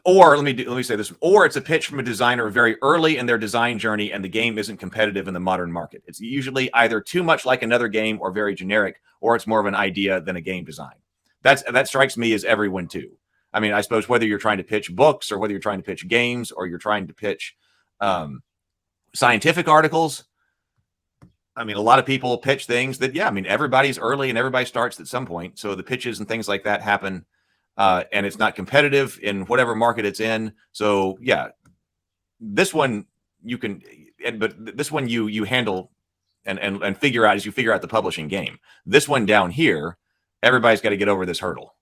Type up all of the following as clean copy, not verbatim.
Or let me say this, or it's a pitch from a designer very early in their design journey and the game isn't competitive in the modern market. It's usually either too much like another game or very generic, or it's more of an idea than a game design. That strikes me as everyone too. I mean, I suppose whether you're trying to pitch books or whether you're trying to pitch games or you're trying to pitch scientific articles. I mean, a lot of people pitch things that, yeah, I mean, everybody's early and everybody starts at some point. So the pitches and things like that happen. And it's not competitive in whatever market it's in. So yeah, this one you can, but this one you handle and figure out as you figure out the publishing game. This one down here, everybody's got to get over this hurdle.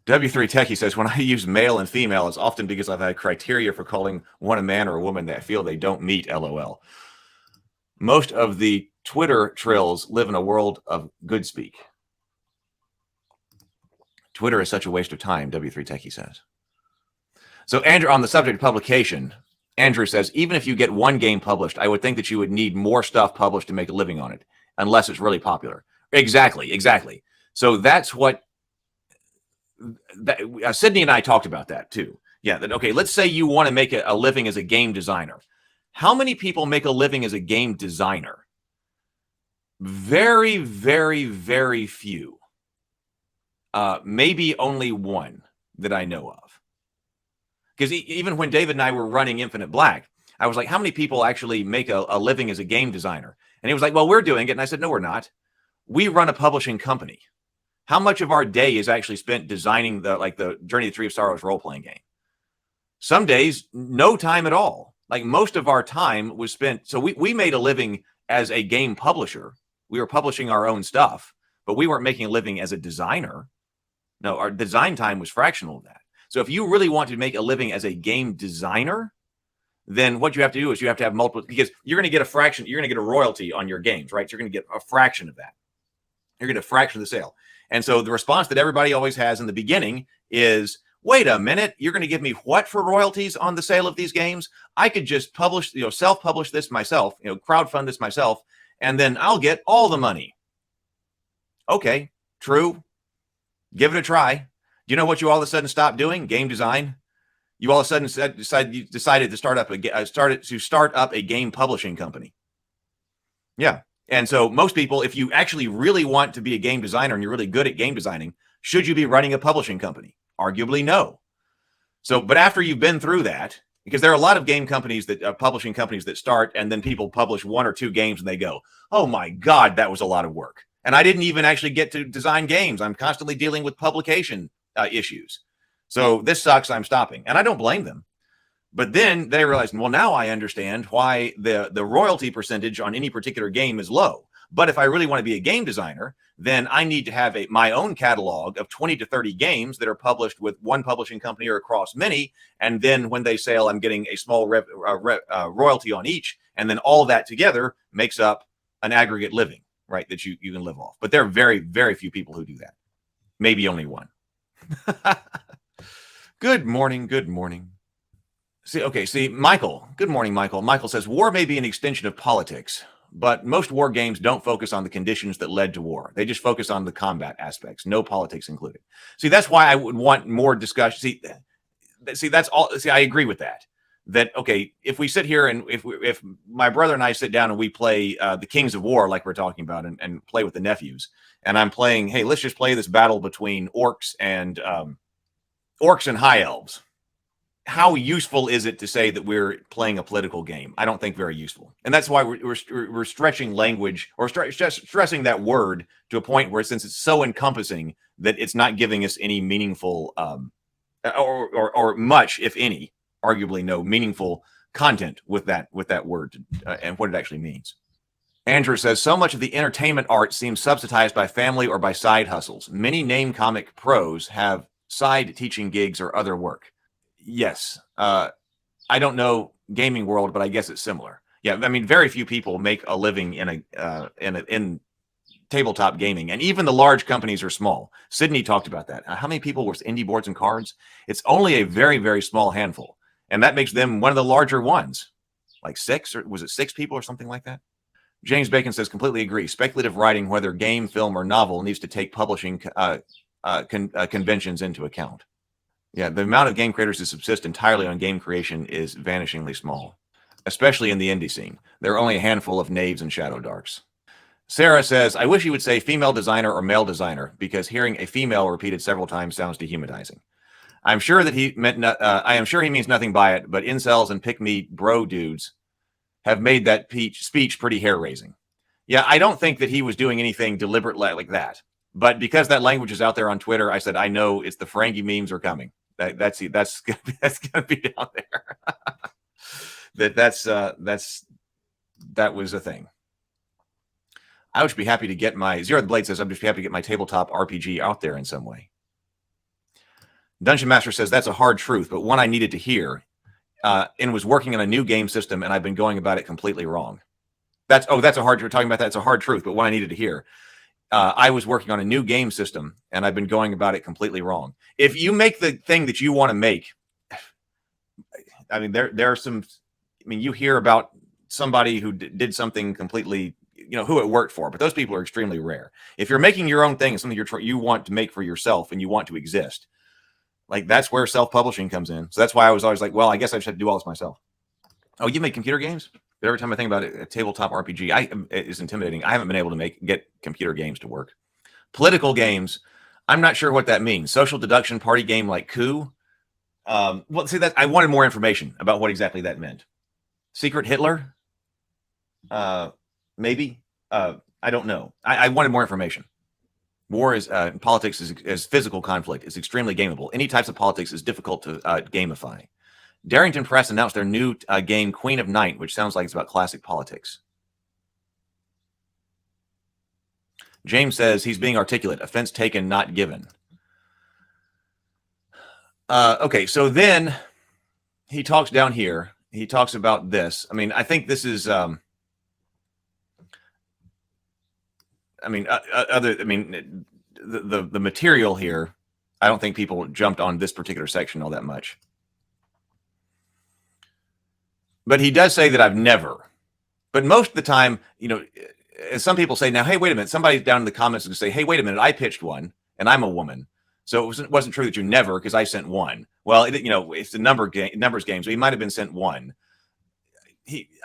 W3 Techie says, when I use male and female, it's often because I've had criteria for calling one a man or a woman that I feel they don't meet, LOL. Most of the Twitter trills live in a world of good speak. Twitter is such a waste of time, W3 Techie says. So Andrew, on the subject of publication, Andrew says, even if you get one game published, I would think that you would need more stuff published to make a living on it, unless it's really popular. Exactly. So that's what Sydney and I talked about that too. Yeah, that, okay, let's say you want to make a living as a game designer. How many people make a living as a game designer? Very, very, very few. Maybe only one that I know of. Because even when David and I were running Infinite Black, I was like, how many people actually make a living as a game designer? And he was like, well, we're doing it. And I said, no, we're not. We run a publishing company. How much of our day is actually spent designing the Journey to the Tree of Sorrows role-playing game? Some days, no time at all. Like most of our time was spent. So we made a living as a game publisher. We were publishing our own stuff, but we weren't making a living as a designer. No, our design time was fractional of that. So if you really want to make a living as a game designer, then what you have to do is you have to have multiple, because you're going to get a fraction, you're going to get a royalty on your games, right? So you're going to get a fraction of that. You're going to fraction of the sale. And so the response that everybody always has in the beginning is, wait a minute, you're going to give me what for royalties on the sale of these games? I could just publish, self-publish this myself, crowdfund this myself, and then I'll get all the money. Okay, true. Give it a try. Do you know what you all of a sudden stopped doing? Game design. You all of a sudden decided to start up a game publishing company. Yeah. And so most people, if you actually really want to be a game designer and you're really good at game designing, should you be running a publishing company? Arguably, no. So, but after you've been through that, because there are a lot of game companies that publishing companies that start and then people publish one or two games and they go, oh my God, that was a lot of work. And I didn't even actually get to design games. I'm constantly dealing with publication issues. So this sucks. I'm stopping. And I don't blame them. But then they realized, well, now I understand why the royalty percentage on any particular game is low. But if I really want to be a game designer, then I need to have my own catalog of 20 to 30 games that are published with one publishing company or across many. And then when they sell, I'm getting a small royalty on each. And then all of that together makes up an aggregate living, right, that you can live off. But there are very, very few people who do that. Maybe only one. Good morning. Good morning. See, Michael. Good morning, Michael. Michael says, war may be an extension of politics, but most war games don't focus on the conditions that led to war. They just focus on the combat aspects, no politics included. See, that's why I would want more discussion. See, that's all. See, I agree with that. That, okay, if we sit here and if my brother and I sit down and we play the Kings of War, like we're talking about, and play with the nephews, and I'm playing, hey, let's just play this battle between orcs and high elves. How useful is it to say that we're playing a political game? I don't think very useful. And that's why we're stretching language or stressing that word to a point where, since it's so encompassing, that it's not giving us any meaningful or much, if any, arguably no meaningful content with that word and what it actually means. Andrew says, so much of the entertainment art seems subsidized by family or by side hustles. Many name comic pros have side teaching gigs or other work. Yes. I don't know gaming world, but I guess it's similar. Yeah. I mean, very few people make a living in tabletop gaming, and even the large companies are small. Sydney talked about that. How many people were indie boards and cards? It's only a very, very small handful. And that makes them one of the larger ones, like 6, or was it 6 people or something like that? James Bacon says, completely agree. Speculative writing, whether game, film, or novel, needs to take publishing conventions into account. Yeah, the amount of game creators who subsist entirely on game creation is vanishingly small, especially in the indie scene. There are only a handful of knaves and shadow darks. Sarah says, I wish you would say female designer or male designer, because hearing a female repeated several times sounds dehumanizing. I'm sure that he meant. I am sure he means nothing by it, but incels and pick me bro dudes have made that speech pretty hair raising. Yeah, I don't think that he was doing anything deliberate like that. But because that language is out there on Twitter, I said I know it's the Ferengi memes are coming. That's gonna be down there. That was a thing. I would be happy to get my Zero the Blade says I'm just happy to get my tabletop RPG out there in some way. Dungeon Master says that's a hard truth, but one I needed to hear, and was working on a new game system, and I've been going about it completely wrong. That's a hard. We're talking about that. It's a hard truth, but one I needed to hear. I was working on a new game system, and I've been going about it completely wrong. If you make the thing that you want to make, I mean, there are some. I mean, you hear about somebody who did something completely, who it worked for, but those people are extremely rare. If you're making your own thing, something you want to make for yourself, and you want to exist. Like, that's where self-publishing comes in. So that's why I was always like, well, I guess I just have to do all this myself. Oh, you make computer games? But every time I think about it, a tabletop RPG, it is intimidating. I haven't been able to get computer games to work. Political games, I'm not sure what that means. Social deduction party game like Coup. Well, see, that I wanted more information about what exactly that meant. Secret Hitler? Maybe. I don't know. I wanted more information. War is politics is physical conflict is extremely gameable. Any types of politics is difficult to gamify. Darrington Press announced their new game Queen of Night, which sounds like it's about classic politics. James says he's being articulate. Offense taken, not given. Okay, so then he talks down here. He talks about this. I mean, I think this is. The material here, I don't think people jumped on this particular section all that much. But he does say that I've never. But most of the time, as some people say now, hey, wait a minute. Somebody down in the comments is going to say, hey, wait a minute. I pitched one, and I'm a woman. So it wasn't true that you never, because I sent one. Well, it's a numbers game, so he might have been sent one.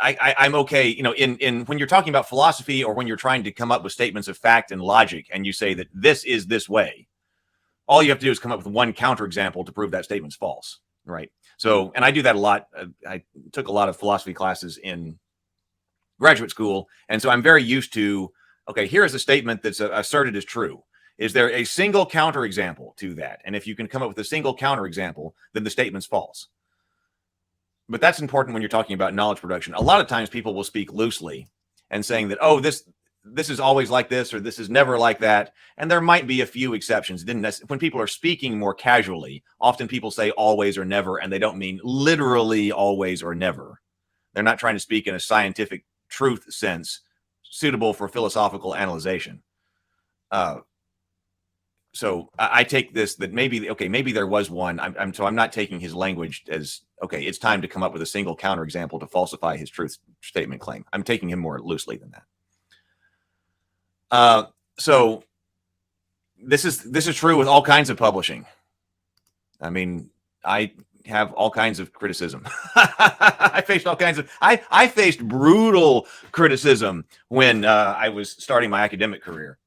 I'm okay, in when you're talking about philosophy or when you're trying to come up with statements of fact and logic, and you say that this is this way, all you have to do is come up with one counterexample to prove that statement's false, right? So, and I do that a lot. I took a lot of philosophy classes in graduate school, and so I'm very used to, okay, here is a statement that's asserted as true. Is there a single counterexample to that? And if you can come up with a single counterexample, then the statement's false. But that's important when you're talking about knowledge production. A lot of times people will speak loosely and saying that, oh, this is always like this, or this is never like that. And there might be a few exceptions. When people are speaking more casually, often people say always or never, and they don't mean literally always or never. They're not trying to speak in a scientific truth sense suitable for philosophical analyzation. So I take this that maybe there was one. So I'm not taking his language as, okay, it's time to come up with a single counterexample to falsify his truth statement claim. I'm taking him more loosely than that. So this is true with all kinds of publishing. I mean, I have all kinds of criticism. I faced brutal criticism when I was starting my academic career.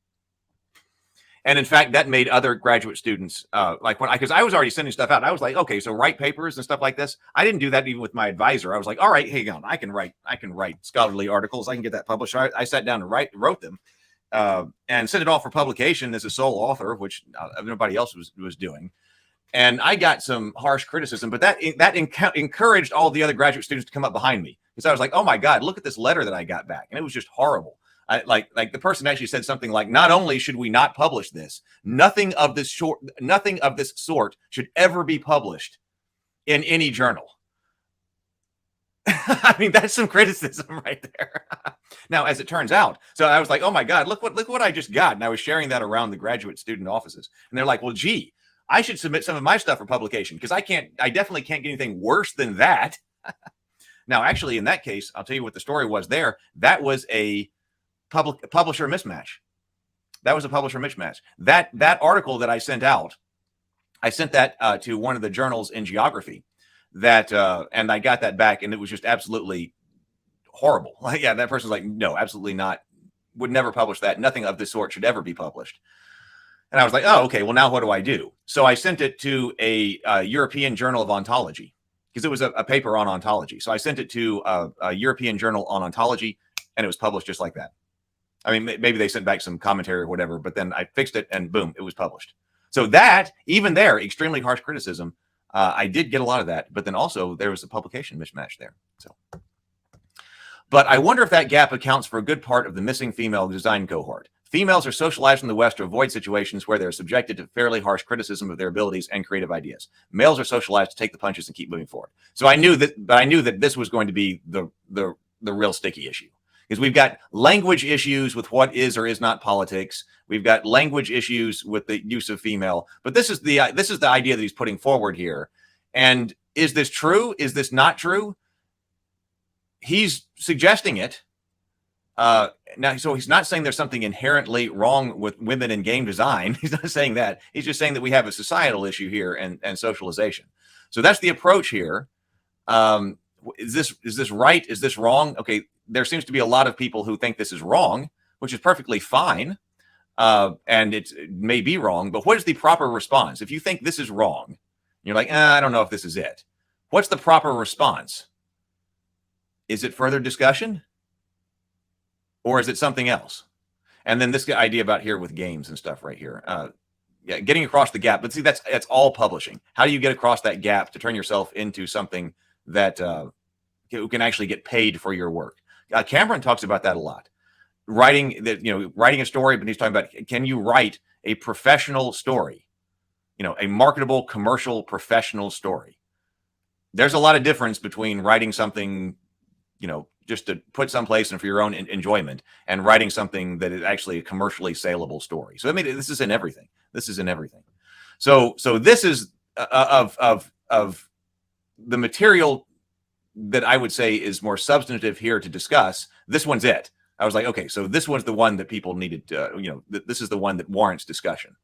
And in fact, that made other graduate students because I was already sending stuff out. I was like, okay, so write papers and stuff like this. I didn't do that even with my advisor. I was like, all right, hang on, I can write scholarly articles. I can get that published. I sat down and wrote them and sent it off for publication as a sole author, which nobody else was doing. And I got some harsh criticism, but that encouraged all the other graduate students to come up behind me, because I was like, oh my God, look at this letter that I got back, and it was just horrible. Like the person actually said something like, not only should we not publish this, nothing of this sort should ever be published in any journal. I mean, that's some criticism right there. Now, as it turns out, so I was like, oh my God, look what I just got. And I was sharing that around the graduate student offices. And they're like, well, gee, I should submit some of my stuff for publication, because I definitely can't get anything worse than that. Now, actually, in that case, I'll tell you what the story was there. That was a publisher mismatch. That was a publisher mismatch. That article that I sent out I sent that to one of the journals in geography and I got that back, and it was just absolutely horrible. Like, yeah, that person's like, no, absolutely not. Would never publish that. Nothing of this sort should ever be published. And I was like, oh, okay, well, now what do I do? So I sent it to a European Journal of Ontology, because it was a paper on ontology. So I sent it to a European Journal on Ontology, and it was published just like that. I mean, maybe they sent back some commentary or whatever, but then I fixed it, and boom, it was published. So that, even there, extremely harsh criticism, I did get a lot of that, but then also there was a publication mismatch there. So, but I wonder if that gap accounts for a good part of the missing female design cohort. Females are socialized in the West to avoid situations where they're subjected to fairly harsh criticism of their abilities and creative ideas. Males are socialized to take the punches and keep moving forward. So I knew that this was going to be the real sticky issue, because we've got language issues with what is or is not politics. We've got language issues with the use of female. But this is the idea that he's putting forward here. And is this true? Is this not true? He's suggesting it. Now, so he's not saying there's something inherently wrong with women in game design. He's not saying that. He's just saying that we have a societal issue here and socialization. So that's the approach here. Is this right? Is this wrong? Okay, there seems to be a lot of people who think this is wrong, which is perfectly fine. And it may be wrong, but what is the proper response? If you think this is wrong, you're like, I don't know if this is it. What's the proper response? Is it further discussion? Or is it something else? And then this idea about here with games and stuff right here. Yeah, getting across the gap. But see, that's all publishing. How do you get across that gap to turn yourself into something that can actually get paid for your work? Cameron talks about that a lot. Writing a story, but he's talking about, can you write a professional story? A marketable, commercial, professional story. There's a lot of difference between writing something, just to put someplace and for your own enjoyment, and writing something that is actually a commercially saleable story. So I mean, this is in everything. This is in everything. So this is of the material that I would say is more substantive here to discuss. This one's it. I was like, okay, so this one's the one that people needed. This is the one that warrants discussion.